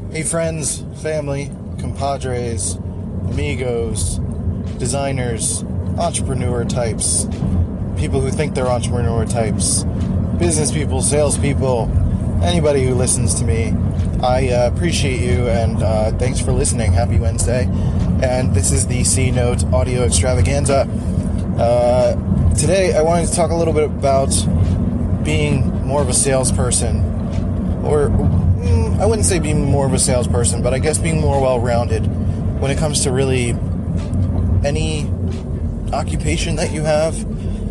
Hey friends, family, compadres, amigos, designers, entrepreneur types, people who think they're entrepreneur types, business people, salespeople, anybody who listens to me. I appreciate you and thanks for listening. Happy Wednesday. And this is the C Note Audio Extravaganza. Today I wanted to talk a little bit about being more of a salesperson, or I wouldn't say being more of a salesperson, but I guess being more well-rounded when it comes to really any occupation that you have.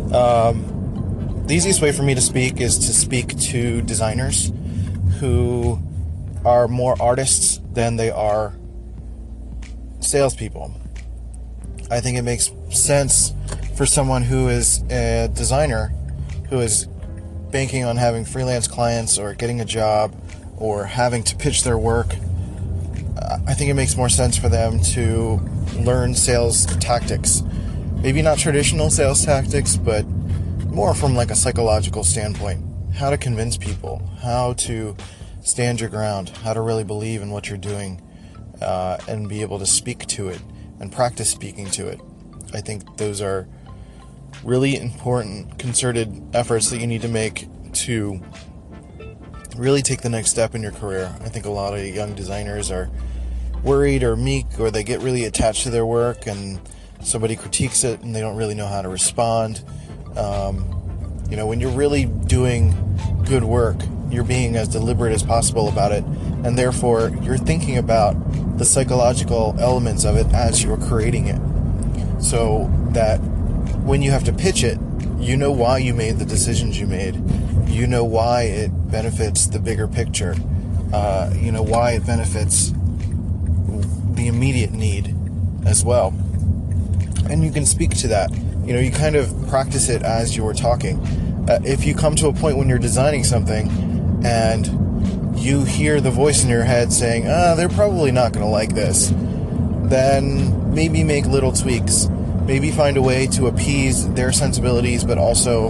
The easiest way for me to speak is to speak to designers who are more artists than they are salespeople. I think it makes sense for someone who is a designer, who is banking on having freelance clients or getting a job or having to pitch their work. I think it makes more sense for them to learn sales tactics. Maybe not traditional sales tactics, but more from like a psychological standpoint. How to convince people, how to stand your ground, how to really believe in what you're doing, and be able to speak to it and practice speaking to it. I think those are really important concerted efforts that you need to make to really take the next step in your career. I think a lot of young designers are worried or meek, or they get really attached to their work and somebody critiques it and they don't really know how to respond. When you're really doing good work, you're being as deliberate as possible about it, and therefore you're thinking about the psychological elements of it as you're creating it, so that when you have to pitch it, you know why you made the decisions you made. You know why it benefits the bigger picture. You know why it benefits the immediate need as well. And you can speak to that. You kind of practice it as you're talking. If you come to a point when you're designing something and you hear the voice in your head saying, they're probably not going to like this, then maybe make little tweaks. Maybe find a way to appease their sensibilities, but also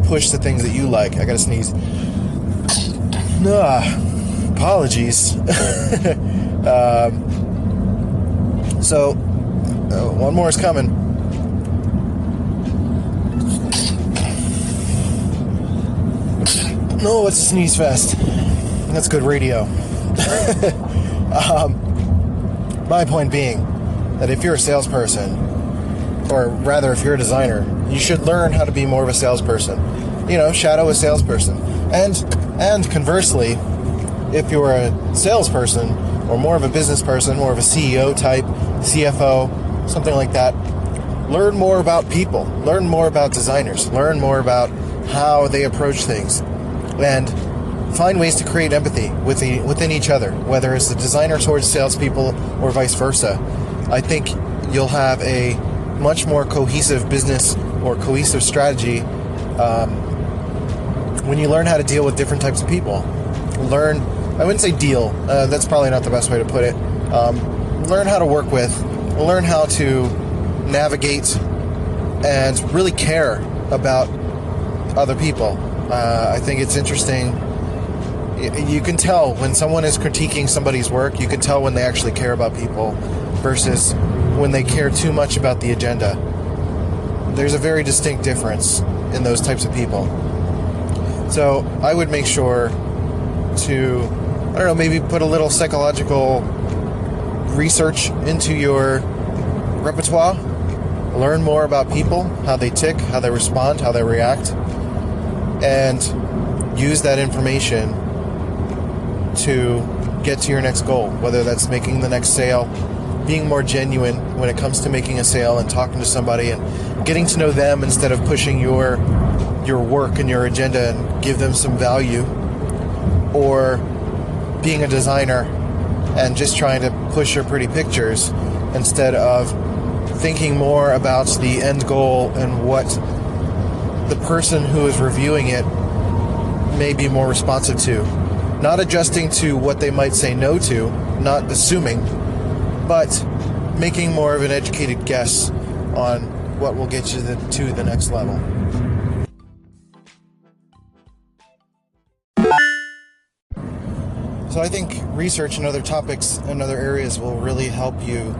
push the things that you like. I gotta sneeze. Apologies. One more is coming. No, it's a sneeze fest. That's good radio. My point being that if you're a salesperson, or rather, if you're a designer, you should learn how to be more of a salesperson. Shadow a salesperson. And conversely, if you're a salesperson, or more of a business person, more of a CEO type, CFO, something like that, learn more about people. Learn more about designers. Learn more about how they approach things. And find ways to create empathy within each other, whether it's the designer towards salespeople or vice versa. I think you'll have a much more cohesive business or cohesive strategy when you learn how to deal with different types of people. I wouldn't say deal, that's probably not the best way to put it. Learn how to work with, learn how to navigate and really care about other people. I think it's interesting. You can tell when someone is critiquing somebody's work, you can tell when they actually care about people versus when they care too much about the agenda. There's a very distinct difference in those types of people. So I would make sure to, maybe put a little psychological research into your repertoire. Learn more about people, how they tick, how they respond, how they react, and use that information to get to your next goal, whether that's making the next sale, being more genuine when it comes to making a sale and talking to somebody and getting to know them instead of pushing your work and your agenda and give them some value, or being a designer and just trying to push your pretty pictures instead of thinking more about the end goal and what the person who is reviewing it may be more responsive to. Not adjusting to what they might say no to, not assuming, but making more of an educated guess on what will get you to the next level. So I think research in other topics and other areas will really help you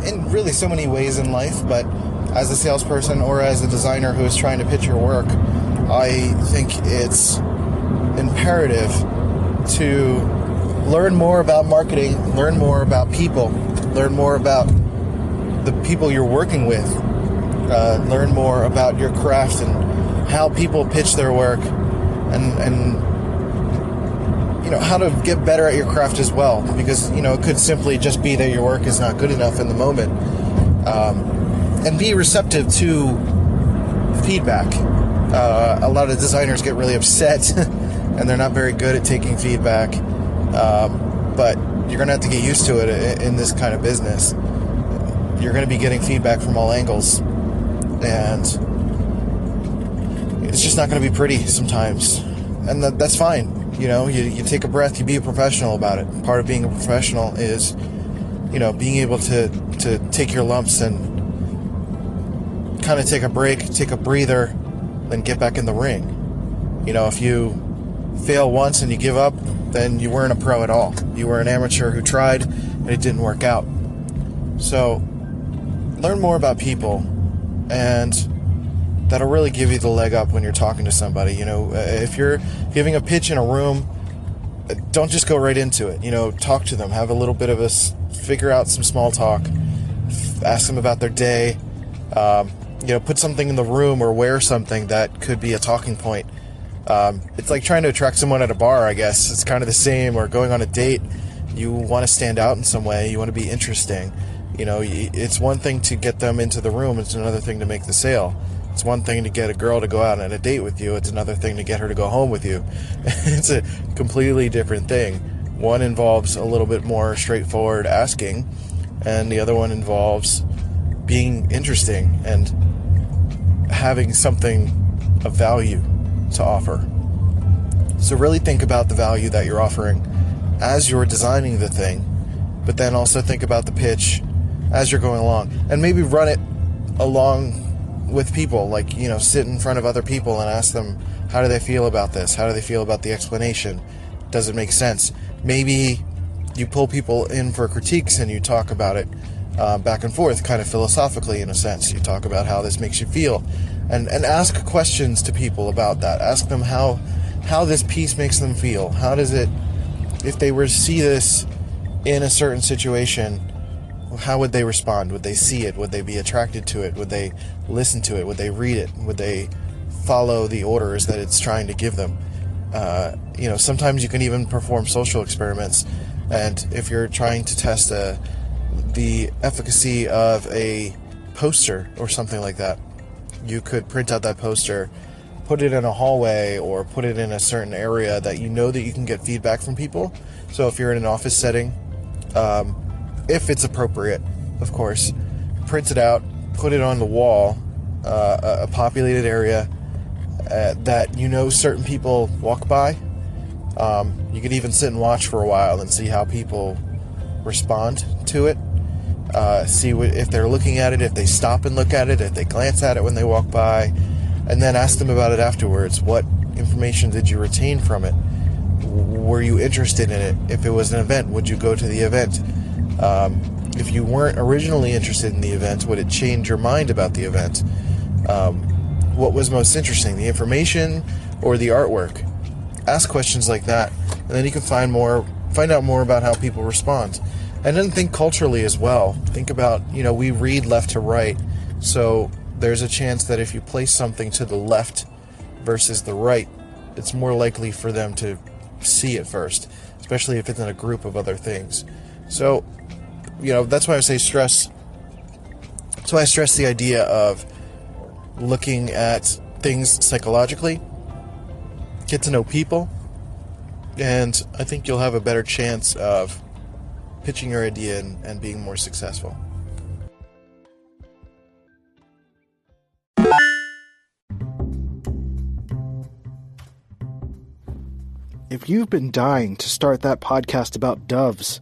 in really so many ways in life, but as a salesperson or as a designer who is trying to pitch your work, I think it's imperative to learn more about marketing, learn more about people, learn more about the people you're working with, learn more about your craft and how people pitch their work, and how to get better at your craft as well, because it could simply just be that your work is not good enough in the moment, and be receptive to feedback. A lot of designers get really upset and they're not very good at taking feedback, but you're gonna have to get used to it in this kind of business. You're gonna be getting feedback from all angles, and it's just not gonna be pretty sometimes, and that's fine. You take a breath, you be a professional about it. Part of being a professional is, being able to take your lumps and kind of take a break, take a breather, then get back in the ring. If you fail once and you give up, then you weren't a pro at all. You were an amateur who tried and it didn't work out. So, learn more about people, and that'll really give you the leg up when you're talking to somebody. If you're giving a pitch in a room, don't just go right into it. Talk to them, have a little bit of figure out some small talk, ask them about their day, put something in the room or wear something that could be a talking point. It's like trying to attract someone at a bar, I guess. It's kind of the same, or going on a date. You want to stand out in some way. You want to be interesting. It's one thing to get them into the room. It's another thing to make the sale. It's one thing to get a girl to go out on a date with you. It's another thing to get her to go home with you. It's a completely different thing. One involves a little bit more straightforward asking, and the other one involves being interesting and having something of value to offer. So really think about the value that you're offering as you're designing the thing, but then also think about the pitch as you're going along, and maybe run it along with people, like, sit in front of other people and ask them, how do they feel about this? How do they feel about the explanation? Does it make sense? Maybe you pull people in for critiques and you talk about it back and forth, kind of philosophically in a sense. You talk about how this makes you feel, and ask questions to people about that. Ask them how this piece makes them feel. How does it, if they were to see this in a certain situation, how would they respond? Would they see it? Would they be attracted to it? Would they listen to it? Would they read it? Would they follow the orders that it's trying to give them? Sometimes you can even perform social experiments, and if you're trying to test the efficacy of a poster or something like that, you could print out that poster, put it in a hallway, or put it in a certain area that that you can get feedback from people. So if you're in an office setting, if it's appropriate, of course, print it out, put it on the wall, a populated area that certain people walk by. You could even sit and watch for a while and see how people respond to it. See if they're looking at it, if they stop and look at it, if they glance at it when they walk by, and then ask them about it afterwards. What information did you retain from it? Were you interested in it? If it was an event, would you go to the event? If you weren't originally interested in the event, would it change your mind about the event? What was most interesting, the information or the artwork? Ask questions like that, and then you can find out more about how people respond. And then think culturally as well. Think about, we read left to right, so there's a chance that if you place something to the left versus the right, it's more likely for them to see it first, especially if it's in a group of other things. So, that's why I say stress. That's why I stress the idea of looking at things psychologically, get to know people, and I think you'll have a better chance of pitching your idea and being more successful. If you've been dying to start that podcast about doves,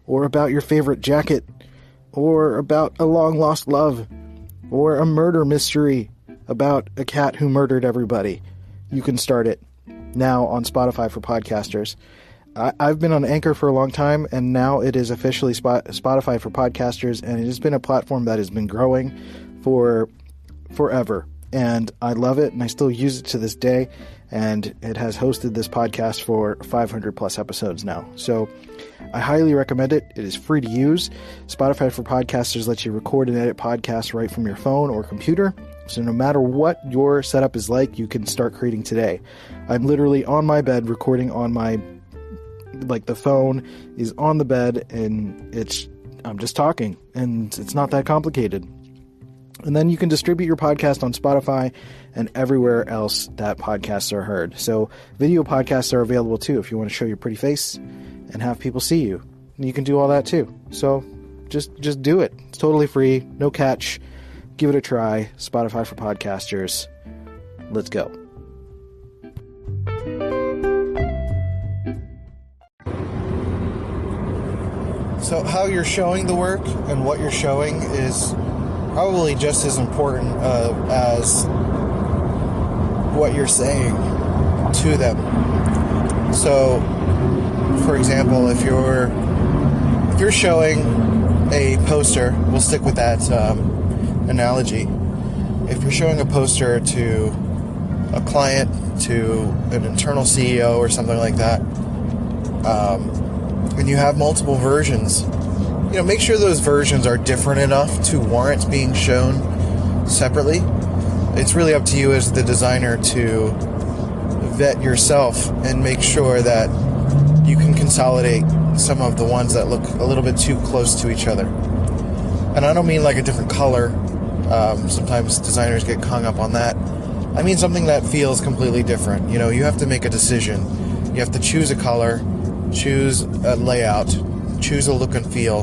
or about your favorite jacket, or about a long-lost love, or a murder mystery about a cat who murdered everybody, you can start it now on Spotify for podcasters. I've been on Anchor for a long time, and now it is officially Spotify for podcasters, and it has been a platform that has been growing for forever. And I love it, and I still use it to this day, and it has hosted this podcast for 500 plus episodes now. So I highly recommend it. It is free to use. Spotify for Podcasters lets you record and edit podcasts right from your phone or computer. So no matter what your setup is like, you can start creating today. I'm literally on my bed recording on my, the phone is on the bed, and I'm just talking, and it's not that complicated. And then you can distribute your podcast on Spotify and everywhere else that podcasts are heard. So video podcasts are available too if you want to show your pretty face and have people see you. And you can do all that too. So just do it. It's totally free. No catch. Give it a try. Spotify for Podcasters. Let's go. So how you're showing the work and what you're showing is probably just as important as what you're saying to them. So, for example, if you're showing a poster, we'll stick with that analogy. If you're showing a poster to a client, to an internal CEO or something like that, and you have multiple versions, make sure those versions are different enough to warrant being shown separately. It's really up to you as the designer to vet yourself and make sure that you can consolidate some of the ones that look a little bit too close to each other. And I don't mean like a different color. Sometimes designers get hung up on that. I mean something that feels completely different. You have to make a decision. You have to choose a color, choose a layout, choose a look and feel,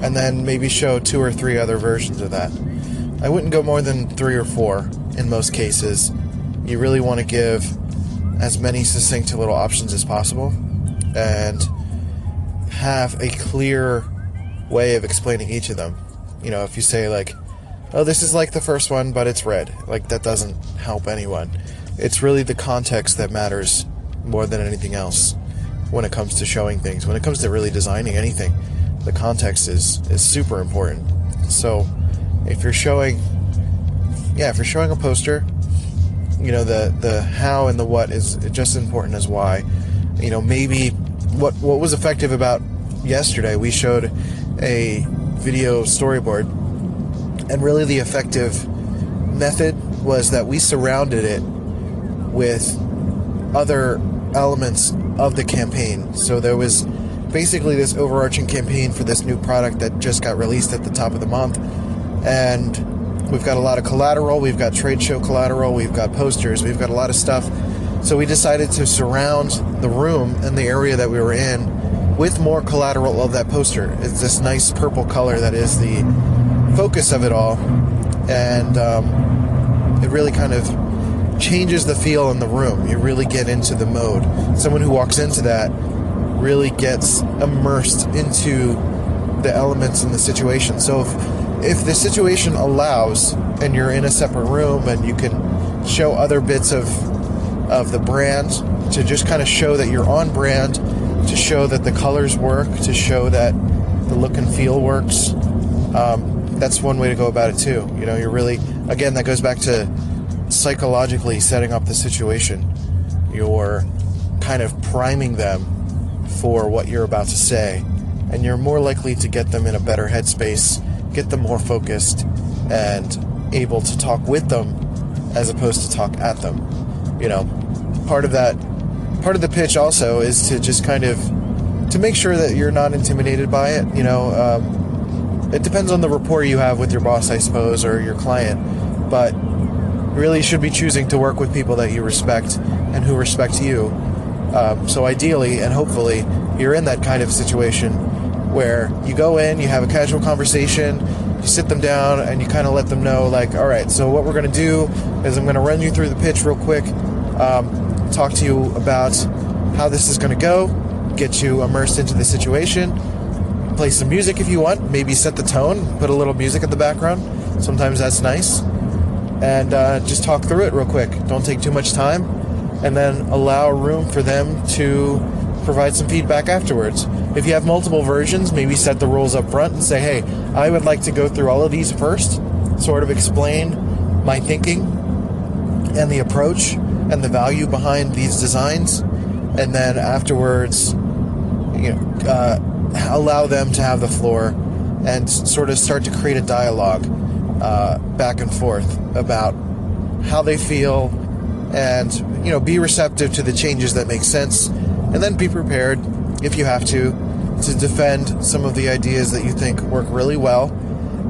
and then maybe show 2 or 3 other versions of that. I wouldn't go more than 3 or 4 in most cases. You really want to give as many succinct little options as possible and have a clear way of explaining each of them. If you say oh, this is like the first one, but it's red, that doesn't help anyone. It's really the context that matters more than anything else when it comes to showing things. When it comes to really designing anything, the context is super important. So if you're showing a poster, the how and the what is just as important as why. Maybe what was effective about yesterday, we showed a video storyboard, and really the effective method was that we surrounded it with other elements of the campaign. So there was basically this overarching campaign for this new product that just got released at the top of the month, and we've got a lot of collateral, we've got trade show collateral, we've got posters, we've got a lot of stuff. So we decided to surround the room and the area that we were in with more collateral of that poster. It's this nice purple color that is the focus of it all, and it really kind of changes the feel in the room. You really get into the mode. Someone who walks into that really gets immersed into the elements in the situation. So if the situation allows, and you're in a separate room and you can show other bits of the brand to just kind of show that you're on brand, to show that the colors work, to show that the look and feel works, that's one way to go about it too. You're really, again, that goes back to psychologically setting up the situation. You're kind of priming them for what you're about to say, and you're more likely to get them in a better headspace, get them more focused and able to talk with them as opposed to talk at them. Part of the pitch also is to just kind of to make sure that you're not intimidated by it. It depends on the rapport you have with your boss, I suppose, or your client, but really should be choosing to work with people that you respect and who respect you. So ideally and hopefully you're in that kind of situation where you go in, you have a casual conversation, you sit them down and you kind of let them know, all right, so what we're going to do is I'm going to run you through the pitch real quick, talk to you about how this is going to go, get you immersed into the situation, play some music if you want, maybe set the tone, put a little music in the background, sometimes that's nice, and just talk through it real quick. Don't take too much time, and then allow room for them to provide some feedback afterwards. If you have multiple versions, maybe set the rules up front and say, hey, I would like to go through all of these first, sort of explain my thinking and the approach and the value behind these designs, and then afterwards, allow them to have the floor and sort of start to create a dialogue back and forth about how they feel, and be receptive to the changes that make sense, and then be prepared, if you have to defend some of the ideas that you think work really well,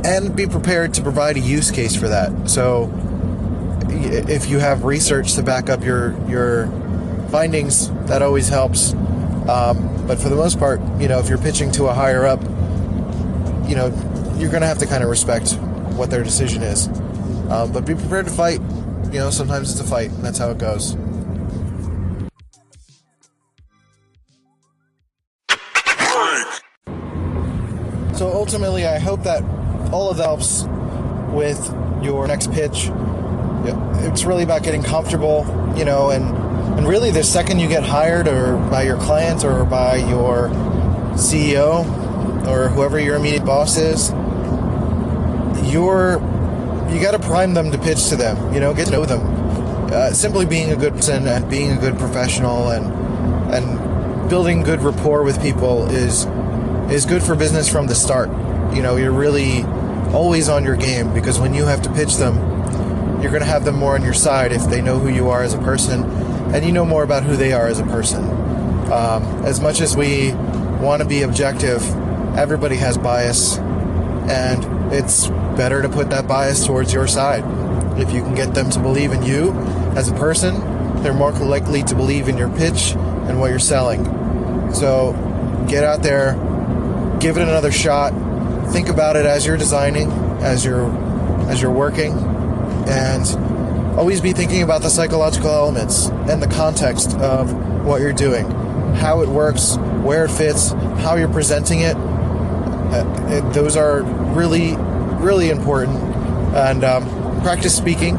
and be prepared to provide a use case for that. So if you have research to back up your findings, that always helps. But for the most part, if you're pitching to a higher up, you're going to have to kind of respect what their decision is. But be prepared to fight. Sometimes it's a fight, and that's how it goes. So ultimately, I hope that all of that helps with your next pitch. It's really about getting comfortable, and really the second you get hired, or by your client or by your CEO or whoever your immediate boss is, you got to prime them to pitch to them, get to know them. Simply being a good person and being a good professional and building good rapport with people is good for business from the start. You're really always on your game, because when you have to pitch them, you're going to have them more on your side if they know who you are as a person, and you know more about who they are as a person. As much as we want to be objective, everybody has bias, and it's better to put that bias towards your side. If you can get them to believe in you as a person, they're more likely to believe in your pitch and what you're selling. So get out there, give it another shot, think about it as you're designing, as you're working, and always be thinking about the psychological elements and the context of what you're doing, how it works, where it fits, how you're presenting it. Those are really, really important. And practice speaking.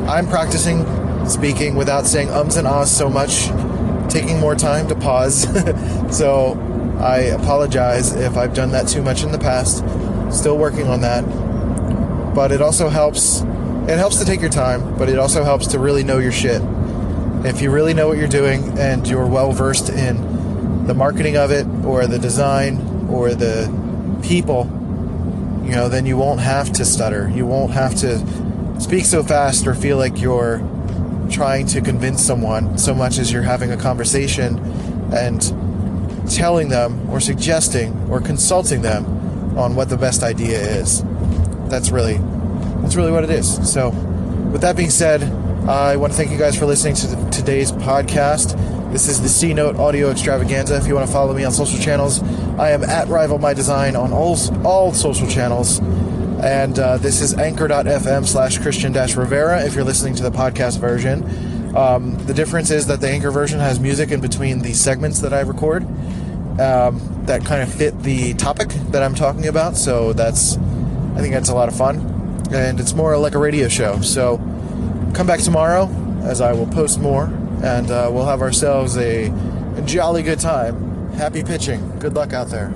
I'm practicing speaking without saying ums and ahs so much, taking more time to pause. So I apologize if I've done that too much in the past. Still working on that. But it also helps. It helps to take your time, but it also helps to really know your shit. If you really know what you're doing and you're well versed in the marketing of it, or the design, or the people, then you won't have to stutter. You won't have to speak so fast or feel like you're trying to convince someone so much as you're having a conversation and telling them or suggesting or consulting them on what the best idea is. That's really what it is. So with that being said, I want to thank you guys for listening to today's podcast. This is the C-Note Audio Extravaganza. If you want to follow me on social channels, I am at Rival My Design on all social channels. And this is anchor.fm/Christian-Rivera if you're listening to the podcast version. The difference is that the Anchor version has music in between the segments that I record that kind of fit the topic that I'm talking about. So I think that's a lot of fun. And it's more like a radio show. So come back tomorrow, as I will post more, and we'll have ourselves a jolly good time. Happy pitching. Good luck out there.